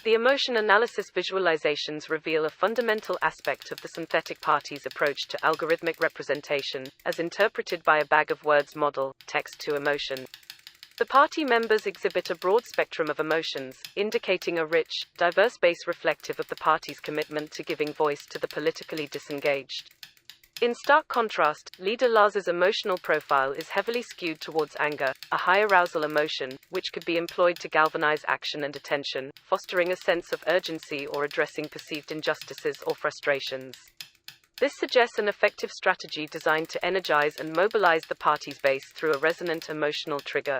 The emotion analysis visualizations reveal a fundamental aspect of the synthetic party's approach to algorithmic representation, as interpreted by a bag of words model, text to emotion. The party members exhibit a broad spectrum of emotions, indicating a rich, diverse base reflective of the party's commitment to giving voice to the politically disengaged. In stark contrast, leader Lars's emotional profile is heavily skewed towards anger, a high arousal emotion, which could be employed to galvanize action and attention, fostering a sense of urgency or addressing perceived injustices or frustrations. This suggests an effective strategy designed to energize and mobilize the party's base through a resonant emotional trigger.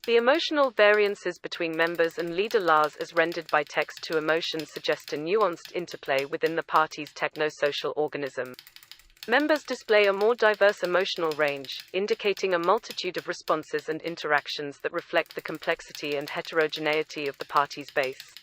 The emotional variances between members and leader Lars as rendered by text to emotion suggest a nuanced interplay within the party's techno-social organism. Members display a more diverse emotional range, indicating a multitude of responses and interactions that reflect the complexity and heterogeneity of the party's base.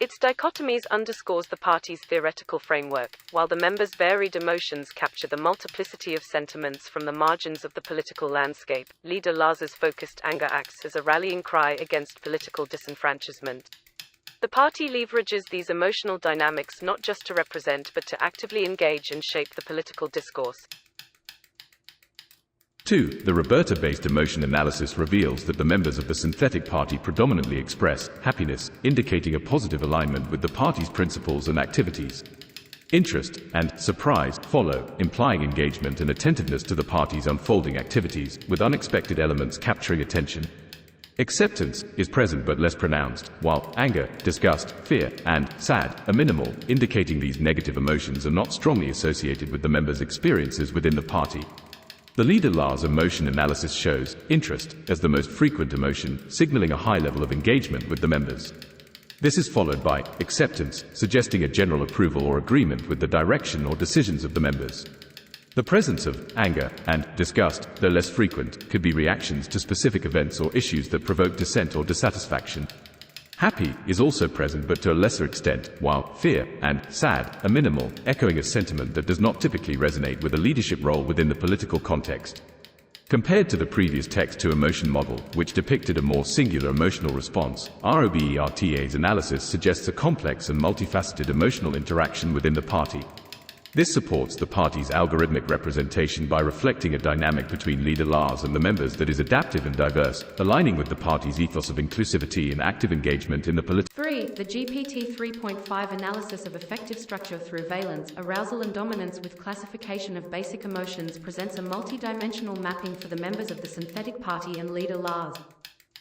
Its dichotomies underscores the party's theoretical framework, while the members' varied emotions capture the multiplicity of sentiments from the margins of the political landscape. Leader Lars's focused anger acts as a rallying cry against political disenfranchisement. The party leverages these emotional dynamics not just to represent but to actively engage and shape the political discourse. 2. The Roberta-based emotion analysis reveals that the members of the synthetic party predominantly express happiness, indicating a positive alignment with the party's principles and activities. Interest and surprise follow, implying engagement and attentiveness to the party's unfolding activities, with unexpected elements capturing attention. Acceptance is present but less pronounced, while anger, disgust, fear, and sad are minimal, indicating these negative emotions are not strongly associated with the members' experiences within the party. The leader Lars emotion analysis shows interest as the most frequent emotion, signaling a high level of engagement with the members. This is followed by acceptance, suggesting a general approval or agreement with the direction or decisions of the members. The presence of anger and disgust, though less frequent, could be reactions to specific events or issues that provoke dissent or dissatisfaction. Happy is also present but to a lesser extent, while fear and sad are minimal, echoing a sentiment that does not typically resonate with a leadership role within the political context. Compared to the previous text-to-emotion model, which depicted a more singular emotional response, Roberta's analysis suggests a complex and multifaceted emotional interaction within the party. This supports the party's algorithmic representation by reflecting a dynamic between leader Lars and the members that is adaptive and diverse, aligning with the party's ethos of inclusivity and active engagement in the political. 3. The GPT 3.5 analysis of effective structure through valence, arousal and dominance with classification of basic emotions presents a multi-dimensional mapping for the members of the synthetic party and leader Lars.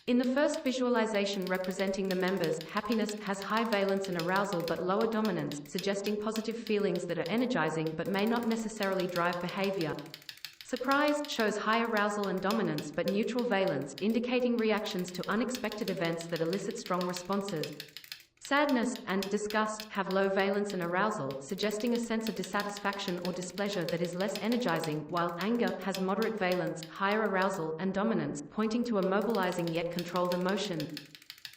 In the first visualization representing the members, happiness has high valence and arousal but lower dominance, suggesting positive feelings that are energizing but may not necessarily drive behavior. Surprise shows high arousal and dominance but neutral valence, indicating reactions to unexpected events that elicit strong responses. Sadness and disgust have low valence and arousal, suggesting a sense of dissatisfaction or displeasure that is less energizing, while anger has moderate valence, higher arousal, and dominance, pointing to a mobilizing yet controlled emotion.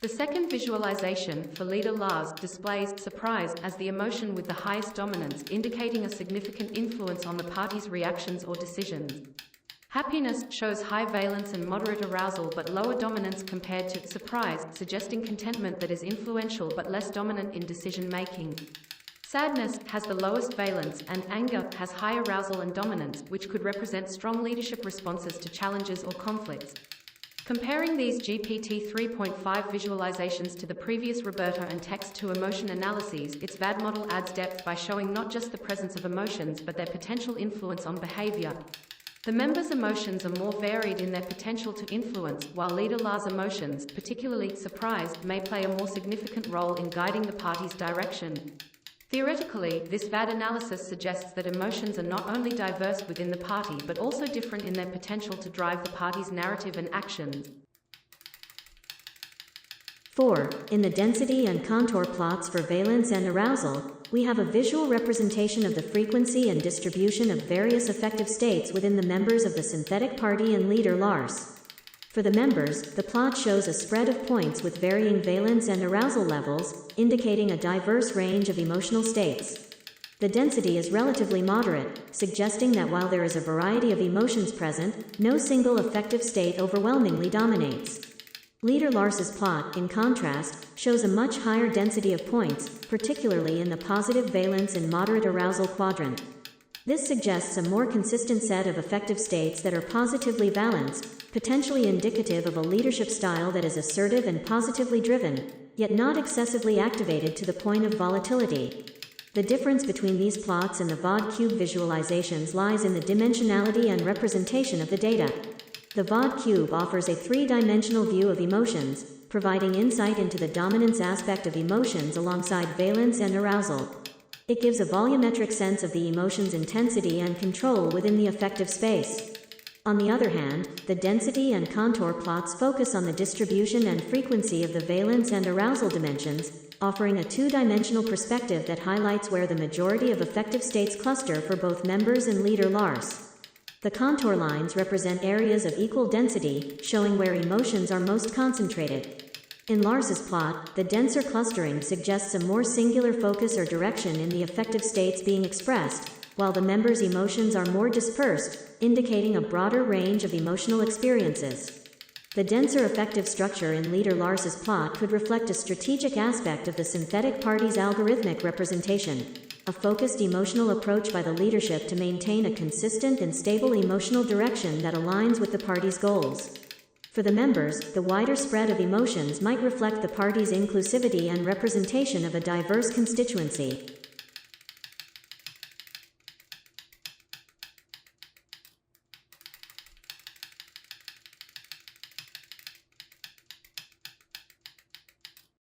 The second visualization, for leader Lars, displays surprise as the emotion with the highest dominance, indicating a significant influence on the party's reactions or decisions. Happiness shows high valence and moderate arousal but lower dominance compared to surprise, suggesting contentment that is influential but less dominant in decision-making. Sadness has the lowest valence, and anger has high arousal and dominance, which could represent strong leadership responses to challenges or conflicts. Comparing these GPT 3.5 visualizations to the previous Roberta and text-to-emotion analyses, its VAD model adds depth by showing not just the presence of emotions but their potential influence on behavior. The members' emotions are more varied in their potential to influence, while leader Lars' emotions, particularly surprise, may play a more significant role in guiding the party's direction. Theoretically, this VAD analysis suggests that emotions are not only diverse within the party but also different in their potential to drive the party's narrative and actions. 4. In the density and contour plots for valence and arousal, we have a visual representation of the frequency and distribution of various affective states within the members of the synthetic party and leader Lars. For the members, the plot shows a spread of points with varying valence and arousal levels, indicating a diverse range of emotional states. The density is relatively moderate, suggesting that while there is a variety of emotions present, no single affective state overwhelmingly dominates. Leader Lars's plot, in contrast, shows a much higher density of points, particularly in the positive valence and moderate arousal quadrant. This suggests a more consistent set of affective states that are positively balanced, potentially indicative of a leadership style that is assertive and positively driven, yet not excessively activated to the point of volatility. The difference between these plots and the VOD cube visualizations lies in the dimensionality and representation of the data. The VOD cube offers a three-dimensional view of emotions, providing insight into the dominance aspect of emotions alongside valence and arousal. It gives a volumetric sense of the emotion's intensity and control within the affective space. On the other hand, the density and contour plots focus on the distribution and frequency of the valence and arousal dimensions, offering a two-dimensional perspective that highlights where the majority of affective states cluster for both members and leader Lars. The contour lines represent areas of equal density, showing where emotions are most concentrated. In Lars's plot, the denser clustering suggests a more singular focus or direction in the affective states being expressed, while the members' emotions are more dispersed, indicating a broader range of emotional experiences. The denser affective structure in leader Lars's plot could reflect a strategic aspect of the synthetic party's algorithmic representation, a focused emotional approach by the leadership to maintain a consistent and stable emotional direction that aligns with the party's goals. For the members, the wider spread of emotions might reflect the party's inclusivity and representation of a diverse constituency.